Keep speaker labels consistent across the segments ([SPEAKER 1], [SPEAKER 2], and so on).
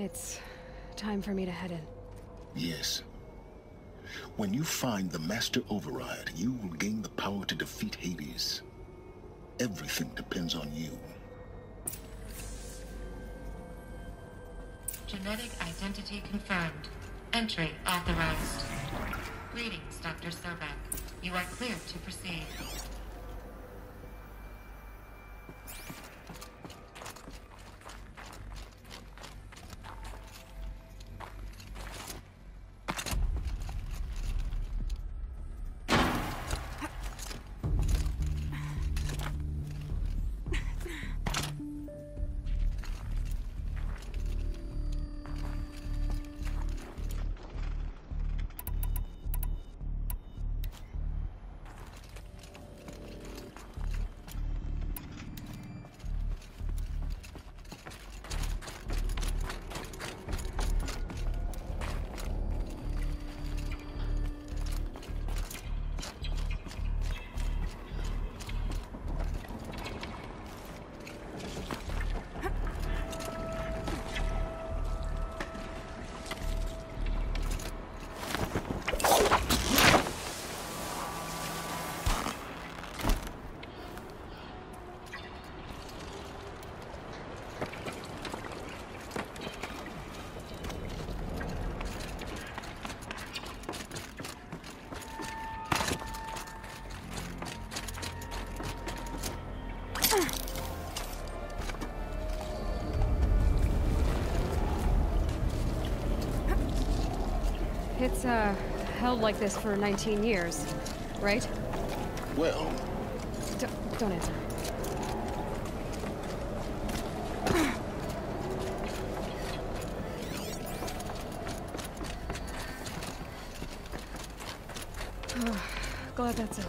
[SPEAKER 1] It's time for me to head in.
[SPEAKER 2] Yes. When you find the Master Override, you will gain the power to defeat Hades. Everything depends on you.
[SPEAKER 3] Genetic identity confirmed. Entry authorized. Greetings, Dr. Sobek. You are cleared to proceed.
[SPEAKER 1] It's, held like this for 19 years, right?
[SPEAKER 2] Well...
[SPEAKER 1] Don't answer. Glad that's over.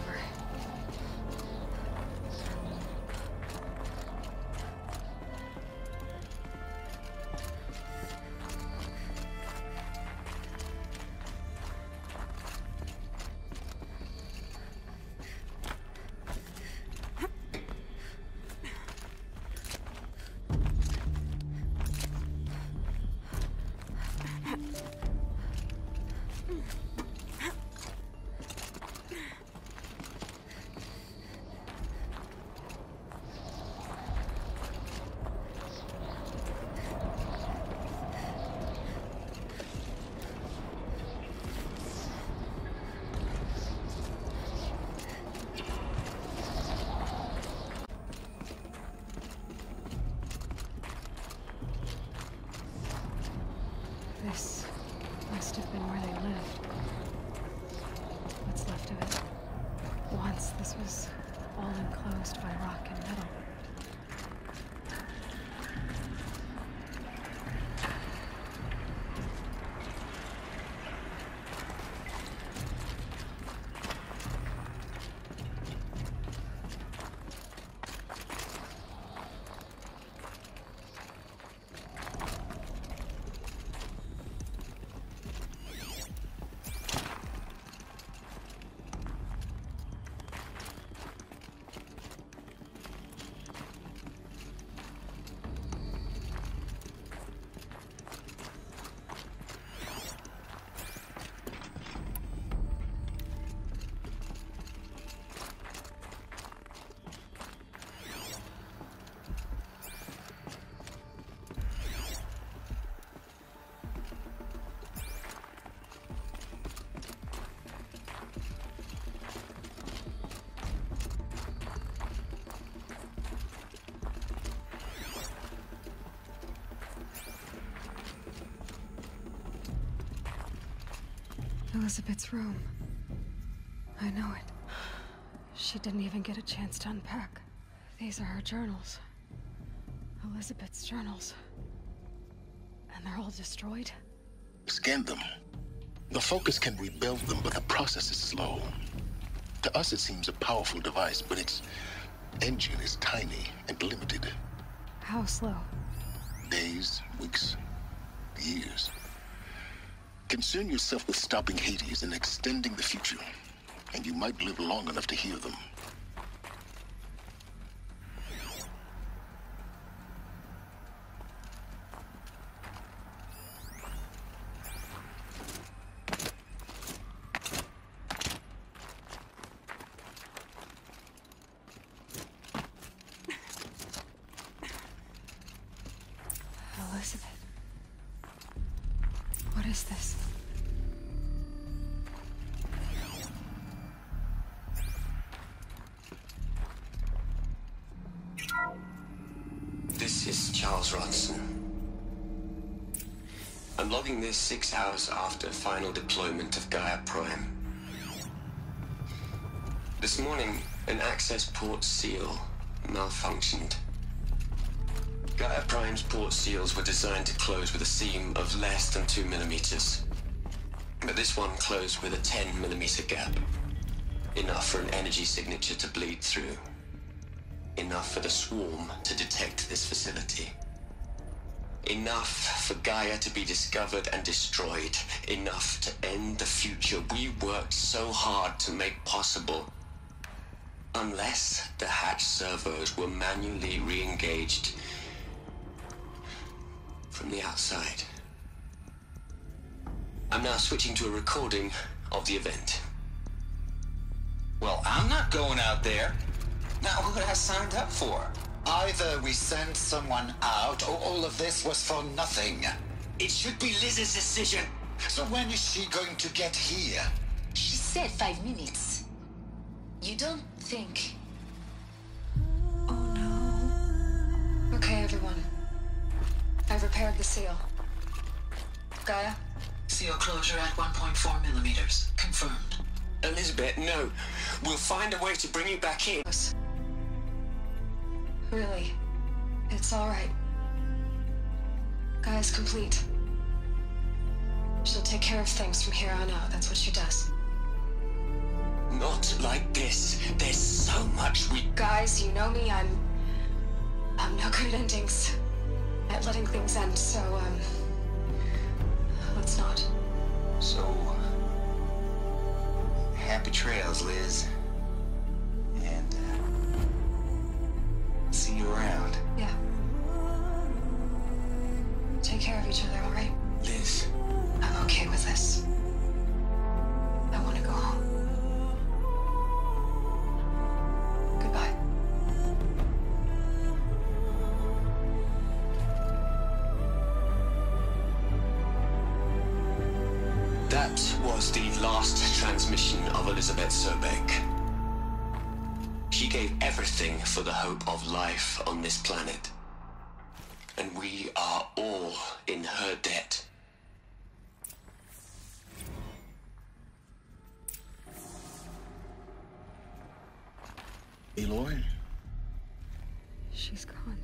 [SPEAKER 1] This must have been where they lived. What's left of it. Once this was all enclosed by rock and metal. Elizabeth's room. I know it. She didn't even get a chance to unpack. These are her journals. Elizabeth's journals. And they're all destroyed?
[SPEAKER 2] Scan them. The Focus can rebuild them, but the process is slow. To us it seems a powerful device, but its engine is tiny and limited.
[SPEAKER 1] How slow?
[SPEAKER 2] Days, weeks, years. Concern yourself with stopping Hades and extending the future, and you might live long enough to hear them.
[SPEAKER 1] Elizabeth. What is this?
[SPEAKER 4] This is Charles Rodson. I'm logging this 6 hours after final deployment of Gaia Prime. This morning, an access port seal malfunctioned. Gaia Prime's port seals were designed to close with a seam of less than 2 millimeters. But this one closed with a 10 millimeter gap. Enough for an energy signature to bleed through. Enough for the swarm to detect this facility. Enough for Gaia to be discovered and destroyed. Enough to end the future we worked so hard to make possible. Unless the hatch servos were manually re-engaged from the outside. I'm now switching to a recording of the event.
[SPEAKER 5] Well, I'm not going out there. Now, what I signed up for?
[SPEAKER 6] Either we sent someone out, or all of this was for nothing.
[SPEAKER 5] It should be Liz's decision.
[SPEAKER 6] So when is she going to get here?
[SPEAKER 7] She said 5 minutes. You don't think...
[SPEAKER 1] Oh no. Okay, everyone. I've repaired the seal. Gaia?
[SPEAKER 7] Seal closure at 1.4 millimeters. Confirmed.
[SPEAKER 4] Elizabeth, no. We'll find a way to bring you back in.
[SPEAKER 1] Really? It's all right. Gaia's complete. She'll take care of things from here on out. That's what she does.
[SPEAKER 4] Not like this. There's so much we...
[SPEAKER 1] Guys, you know me. I'm no good at endings. At letting things end, so, let's not.
[SPEAKER 5] So... happy trails, Liz. And, see you around.
[SPEAKER 1] Yeah. Take care of each other, all right?
[SPEAKER 4] Liz.
[SPEAKER 1] I'm okay with this. I want to go home. Goodbye.
[SPEAKER 4] That was the last transmission of Elizabeth Sobek. She gave everything for the hope of life on this planet. And we are all in her debt.
[SPEAKER 2] Aloy?
[SPEAKER 1] She's gone.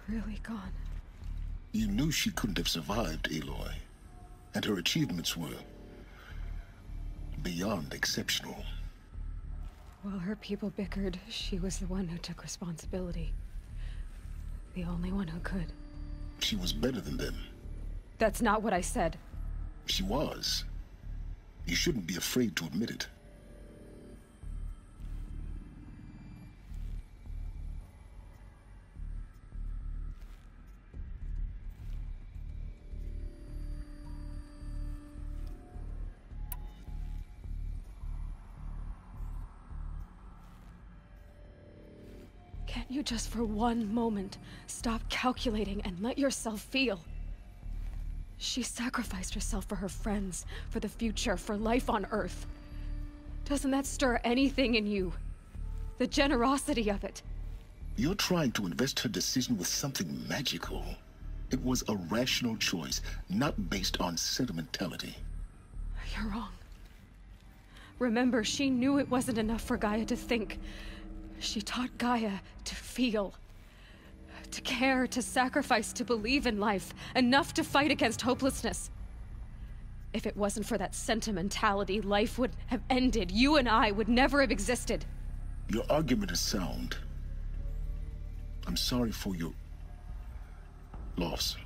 [SPEAKER 1] Really gone.
[SPEAKER 2] You knew she couldn't have survived, Aloy. And her achievements were beyond exceptional.
[SPEAKER 1] While her people bickered, she was the one who took responsibility. The only one who could.
[SPEAKER 2] She was better than them.
[SPEAKER 1] That's not what I said.
[SPEAKER 2] She was. You shouldn't be afraid to admit it.
[SPEAKER 1] Can't you just for one moment stop calculating and let yourself feel? She sacrificed herself for her friends, for the future, for life on Earth. Doesn't that stir anything in you? The generosity of it.
[SPEAKER 2] You're trying to invest her decision with something magical. It was a rational choice, not based on sentimentality.
[SPEAKER 1] You're wrong. Remember, she knew it wasn't enough for Gaia to think. She taught Gaia to feel. To care, to sacrifice, to believe in life. Enough to fight against hopelessness. If it wasn't for that sentimentality, life would have ended. You and I would never have existed.
[SPEAKER 2] Your argument is sound. I'm sorry for your loss.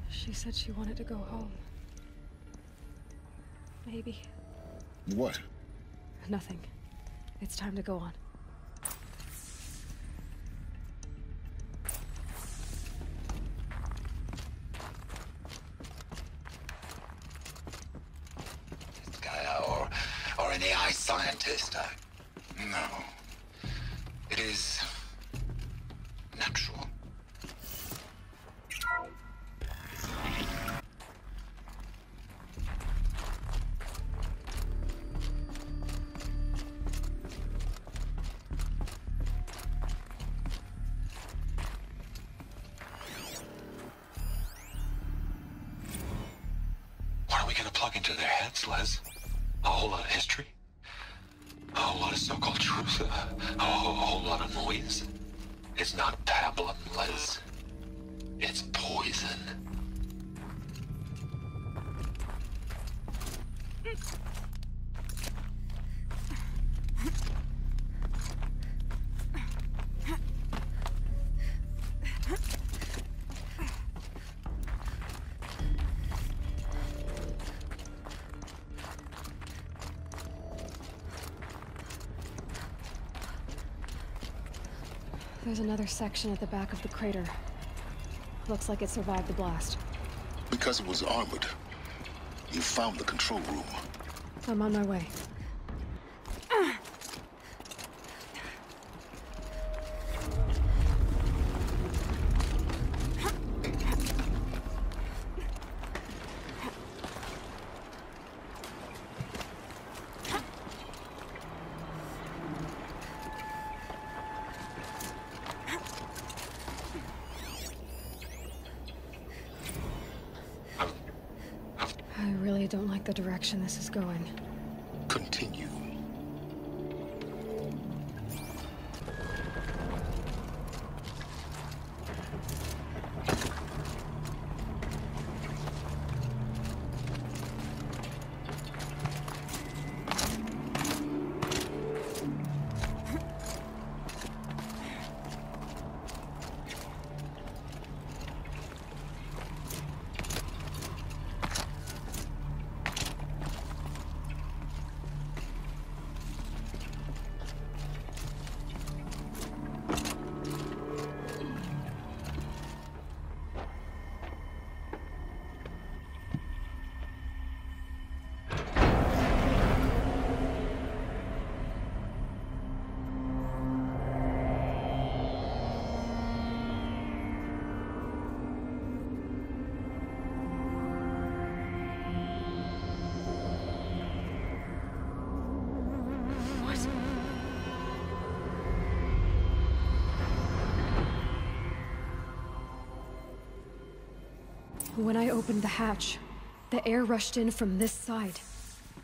[SPEAKER 1] She said she wanted to go home. Maybe.
[SPEAKER 2] What?
[SPEAKER 1] Nothing. It's time to go on.
[SPEAKER 6] Or an AI scientist. No. It is natural.
[SPEAKER 8] plug into their heads, Les. A whole lot of history. A whole lot of so-called truth. A whole lot of noise. It's not pablum, Les. It's poison.
[SPEAKER 1] There's another section at the back of the crater. Looks like it survived the blast.
[SPEAKER 2] Because it was armored, you found the control room.
[SPEAKER 1] I'm on my way. I really don't like the direction this is going.
[SPEAKER 2] Continue. When I opened the hatch, the air rushed in from this side.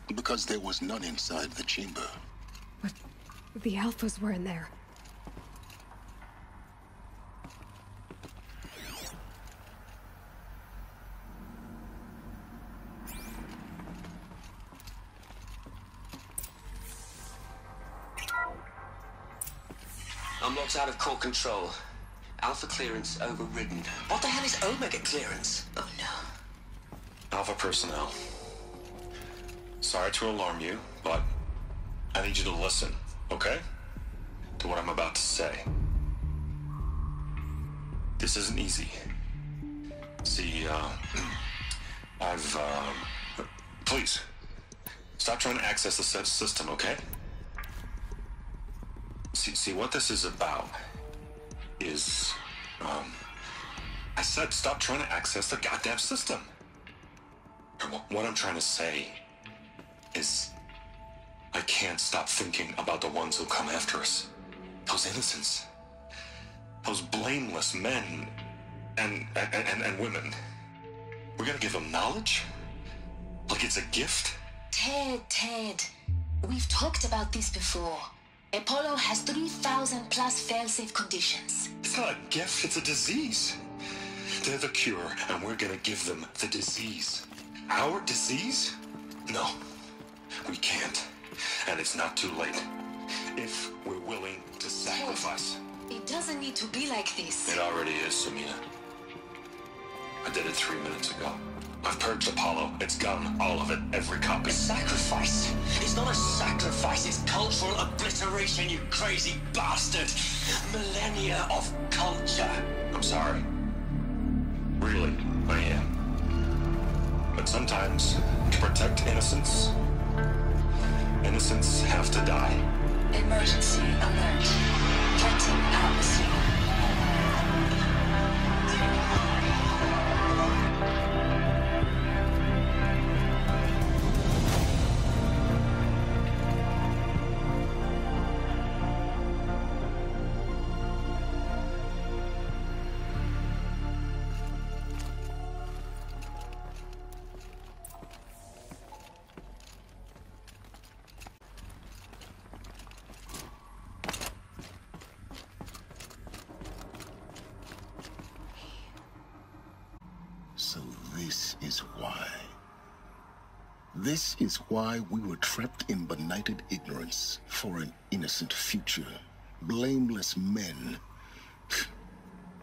[SPEAKER 2] Because there was none inside the chamber.
[SPEAKER 1] But the Alphas were in there.
[SPEAKER 4] Unlocked out of core control. Alpha clearance overridden. What the hell is Omega clearance? Oh no.
[SPEAKER 8] Alpha personnel. Sorry to alarm you, but I need you to listen, okay? To what I'm about to say. This isn't easy. See, please, stop trying to access the system, okay? See, what this is about is, I said stop trying to access the goddamn system. What I'm trying to say is I can't stop thinking about the ones who come after us. Those innocents. Those blameless men and women. We're gonna give them knowledge? Like it's a gift?
[SPEAKER 7] Ted. We've talked about this before. Apollo has 3,000 plus fail-safe conditions.
[SPEAKER 8] It's not a gift, it's a disease. They're the cure, and we're gonna give them the disease. Our disease? No, we can't. And it's not too late. If we're willing to sacrifice.
[SPEAKER 7] It doesn't need to be like this.
[SPEAKER 8] It already is, Samina. I did it 3 minutes ago. I've purged Apollo. It's gone. All of it. Every copy.
[SPEAKER 4] Sacrifice? It's not a sacrifice. It's cultural obliteration, you crazy bastard. Millennia of culture.
[SPEAKER 8] I'm sorry. Really, I am. But sometimes, to protect innocence, innocents have to die.
[SPEAKER 7] Emergency alert. Captain atmosphere.
[SPEAKER 2] This is why. This is why we were trapped in benighted ignorance for an innocent future. Blameless men.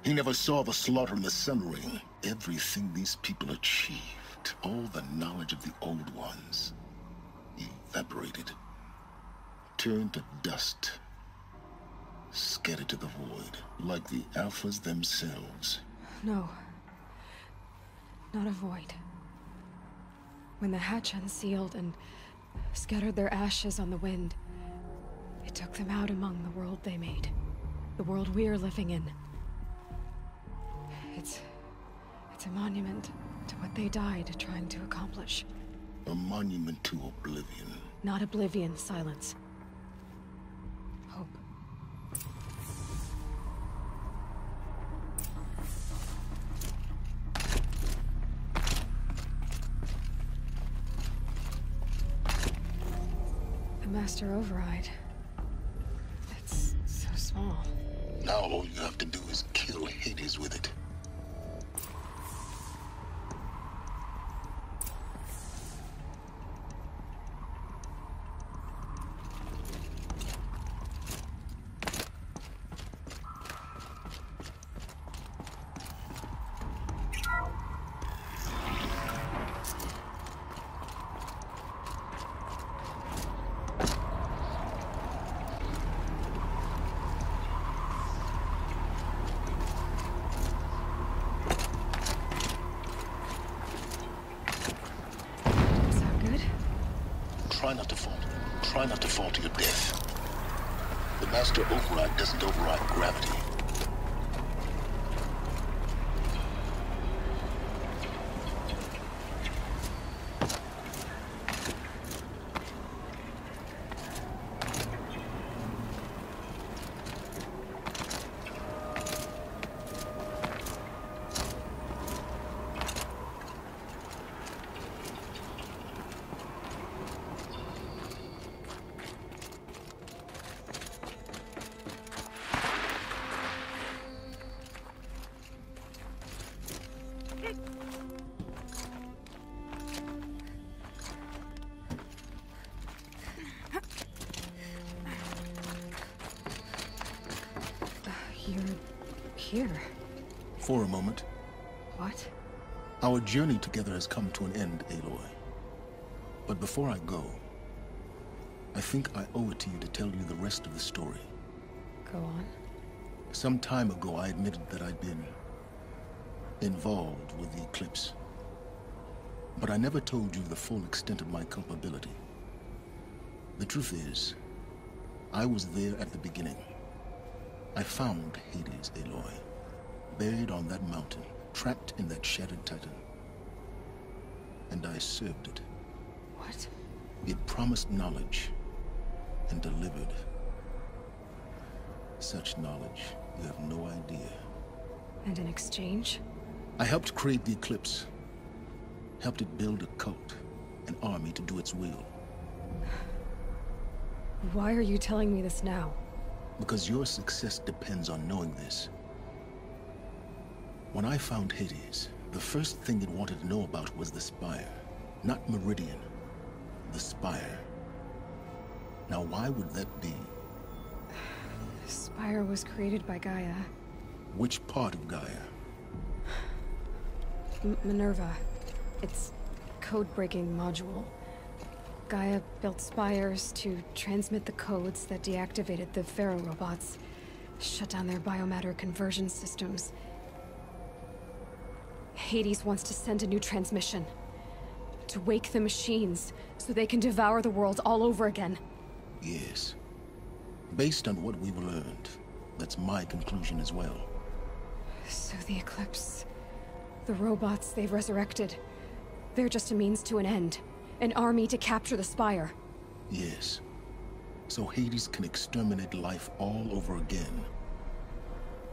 [SPEAKER 2] He never saw the slaughter in the Sun Ring. Everything these people achieved, all the knowledge of the old ones, evaporated, turned to dust, scattered to the void, like the Alphas themselves.
[SPEAKER 1] No. Not a void. When the hatch unsealed and scattered their ashes on the wind, it took them out among the world they made. The world we're living in. It's a monument to what they died trying to accomplish.
[SPEAKER 2] A monument to oblivion.
[SPEAKER 1] Not oblivion, Silence. Hope. The Master Override. It's so small.
[SPEAKER 2] Now all you have to do is kill Hades with it. Try not to fall. Try not to fall to your death. The Master Override doesn't override gravity.
[SPEAKER 1] You're here.
[SPEAKER 2] For a moment.
[SPEAKER 1] What?
[SPEAKER 2] Our journey together has come to an end, Aloy. But before I go, I think I owe it to you to tell you the rest of the story.
[SPEAKER 1] Go on.
[SPEAKER 2] Some time ago, I admitted that I'd been involved with the eclipse. But I never told you the full extent of my culpability. The truth is, I was there at the beginning. I found Hades, Aloy, buried on that mountain, trapped in that shattered titan. And I served it.
[SPEAKER 1] What?
[SPEAKER 2] It promised knowledge and delivered. Such knowledge, you have no idea.
[SPEAKER 1] And in exchange?
[SPEAKER 2] I helped create the eclipse. Helped it build a cult, an army to do its will.
[SPEAKER 1] Why are you telling me this now?
[SPEAKER 2] Because your success depends on knowing this. When I found Hades, the first thing it wanted to know about was the Spire. Not Meridian. The Spire. Now why would that be?
[SPEAKER 1] The Spire was created by Gaia.
[SPEAKER 2] Which part of Gaia?
[SPEAKER 1] Minerva. It's code-breaking module. Gaia built spires to transmit the codes that deactivated the Pharaoh robots, shut down their biomatter conversion systems. Hades wants to send a new transmission. To wake the machines, so they can devour the world all over again.
[SPEAKER 2] Yes. Based on what we've learned, that's my conclusion as well.
[SPEAKER 1] So the Eclipse... the robots they've resurrected... they're just a means to an end. An army to capture the Spire.
[SPEAKER 2] Yes. So Hades can exterminate life all over again.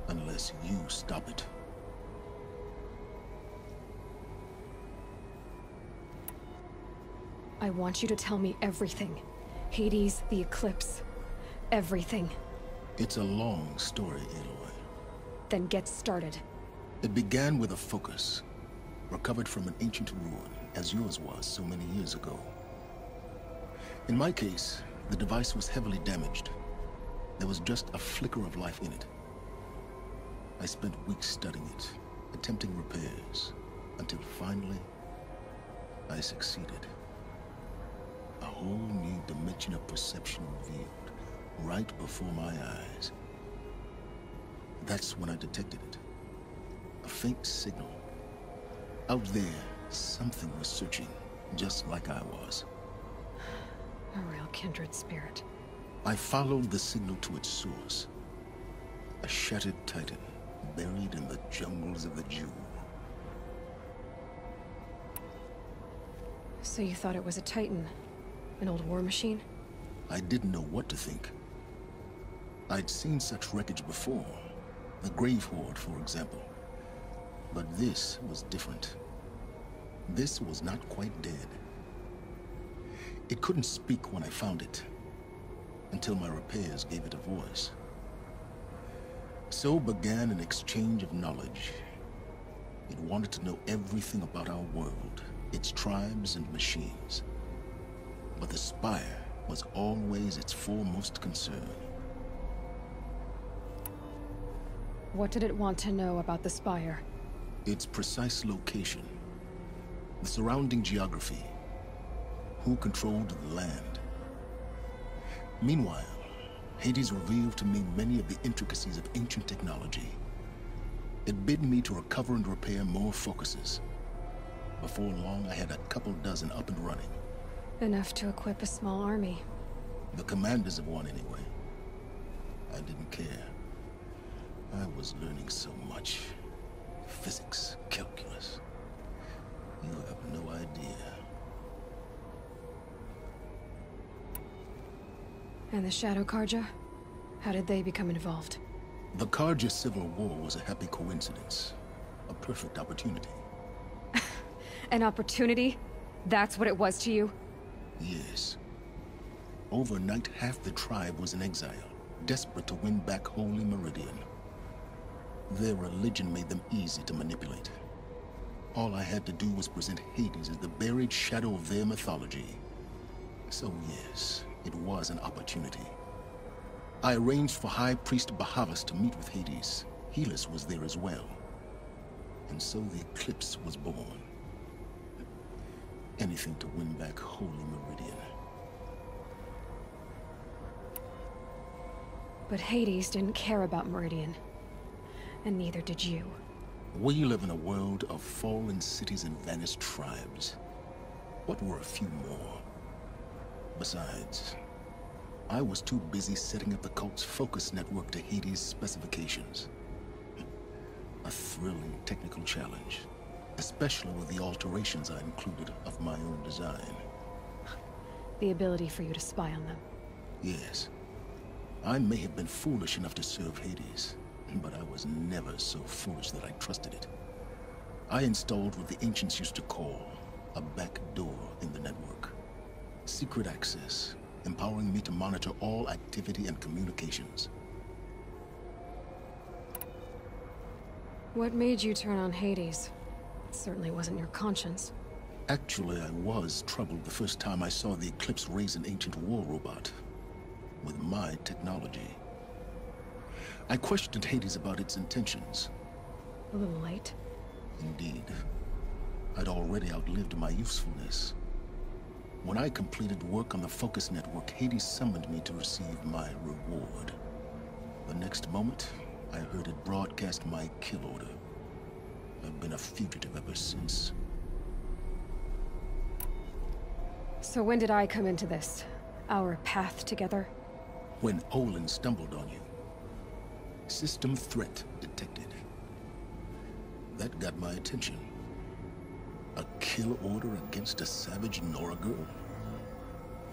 [SPEAKER 2] Unless you stop it.
[SPEAKER 1] I want you to tell me everything. Hades, the Eclipse. Everything.
[SPEAKER 2] It's a long story, Aloy.
[SPEAKER 1] Then get started.
[SPEAKER 2] It began with a focus. recovered from an ancient ruin, as yours was so many years ago. In my case, the device was heavily damaged. There was just a flicker of life in it. I spent weeks studying it, attempting repairs, until finally, I succeeded. A whole new dimension of perception revealed, right before my eyes. That's when I detected it. A faint signal. Out there, something was searching, just like I was.
[SPEAKER 1] A real kindred spirit.
[SPEAKER 2] I followed the signal to its source. A shattered titan, buried in the jungles of the Jewel.
[SPEAKER 1] So you thought it was a titan? An old war machine?
[SPEAKER 2] I didn't know what to think. I'd seen such wreckage before. The Grave Horde, for example. But this was different. This was not quite dead. It couldn't speak when I found it, until my repairs gave it a voice. So began an exchange of knowledge. It wanted to know everything about our world, its tribes and machines. But the Spire was always its foremost concern.
[SPEAKER 1] What did it want to know about the Spire?
[SPEAKER 2] Its precise location, the surrounding geography, who controlled the land. Meanwhile, Hades revealed to me many of the intricacies of ancient technology. It bid me to recover and repair more focuses. Before long, I had a couple dozen up and running.
[SPEAKER 1] Enough to equip a small army.
[SPEAKER 2] The commanders of one, anyway. I didn't care. I was learning so much. Physics, calculus. You have no idea.
[SPEAKER 1] And the Shadow Karja? How did they become involved?
[SPEAKER 2] The Karja Civil War was a happy coincidence. A perfect opportunity.
[SPEAKER 1] An opportunity? That's what it was to you?
[SPEAKER 2] Yes. Overnight, half the tribe was in exile, desperate to win back Holy Meridian. Their religion made them easy to manipulate. All I had to do was present Hades as the buried shadow of their mythology. So yes, it was an opportunity. I arranged for High Priest Bahavas to meet with Hades. Helis was there as well. And so the eclipse was born. Anything to win back Holy Meridian.
[SPEAKER 1] But Hades didn't care about Meridian. And neither did you.
[SPEAKER 2] We live in a world of fallen cities and vanished tribes. What were a few more? Besides, I was too busy setting up the cult's focus network to Hades' specifications. A thrilling technical challenge, especially with the alterations I included of my own design.
[SPEAKER 1] The ability for you to spy on them.
[SPEAKER 2] Yes. I may have been foolish enough to serve Hades, but I was never so foolish that I trusted it. I installed what the ancients used to call a back door in the network. Secret access, empowering me to monitor all activity and communications.
[SPEAKER 1] What made you turn on Hades? It certainly wasn't your conscience.
[SPEAKER 2] Actually, I was troubled the first time I saw the Eclipse raise an ancient war robot. With my technology. I questioned Hades about its intentions.
[SPEAKER 1] A little late.
[SPEAKER 2] Indeed. I'd already outlived my usefulness. When I completed work on the Focus Network, Hades summoned me to receive my reward. The next moment, I heard it broadcast my kill order. I've been a fugitive ever since.
[SPEAKER 1] So when did I come into this? Our path together?
[SPEAKER 2] When Olin stumbled on you. System threat detected. That got my attention. A kill order against a savage Nora girl?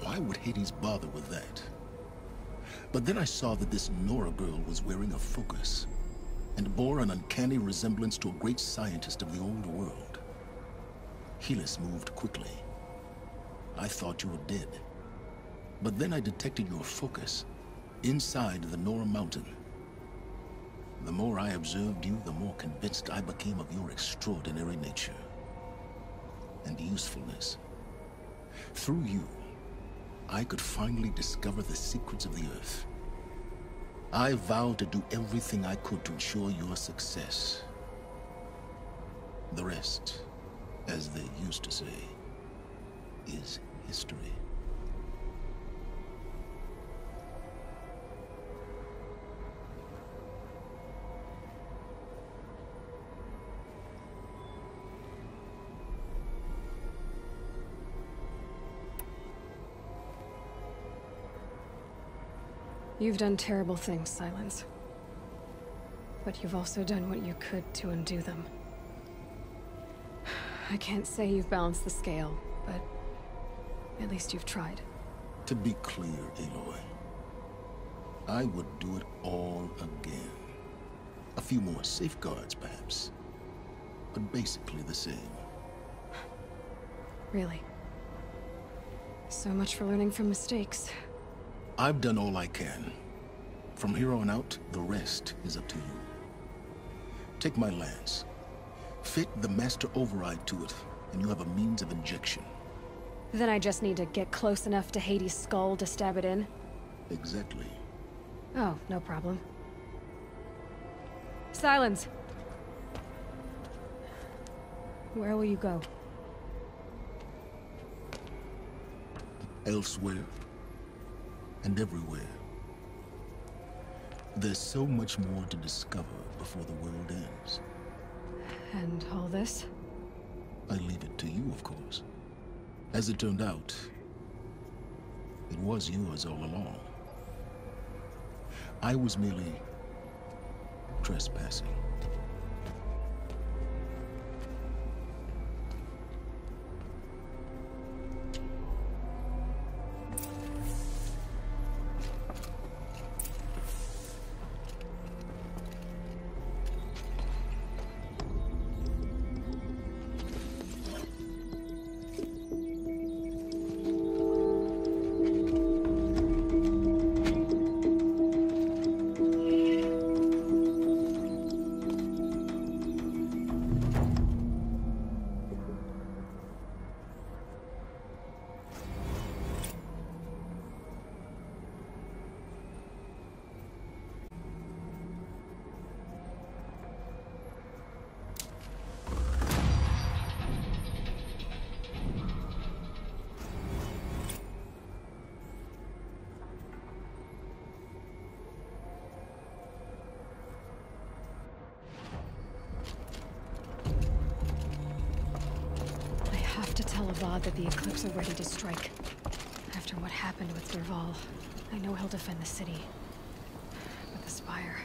[SPEAKER 2] Why would Hades bother with that? But then I saw that this Nora girl was wearing a focus, and bore an uncanny resemblance to a great scientist of the old world. Helis moved quickly. I thought you were dead. But then I detected your focus, inside the Nora mountain. The more I observed you, the more convinced I became of your extraordinary nature. and usefulness. Through you, I could finally discover the secrets of the Earth. I vowed to do everything I could to ensure your success. The rest, as they used to say, is history.
[SPEAKER 1] You've done terrible things, Silence. But you've also done what you could to undo them. I can't say you've balanced the scale, but at least you've tried.
[SPEAKER 2] To be clear, Aloy, I would do it all again. A few more safeguards, perhaps, but basically the same.
[SPEAKER 1] Really? So much for learning from mistakes.
[SPEAKER 2] I've done all I can. From here on out, the rest is up to you. Take my lance. Fit the master override to it, and you have a means of injection.
[SPEAKER 1] Then I just need to get close enough to Hades' skull to stab it in?
[SPEAKER 2] Exactly.
[SPEAKER 1] Oh, no problem. Silence! Where will you go?
[SPEAKER 2] Elsewhere. And everywhere. There's so much more to discover before the world ends.
[SPEAKER 1] And all this?
[SPEAKER 2] I leave it to you, of course. As it turned out, it was yours all along. I was merely trespassing.
[SPEAKER 1] That the Eclipse are ready to strike. After what happened with Derval, I know he'll defend the city. But the Spire...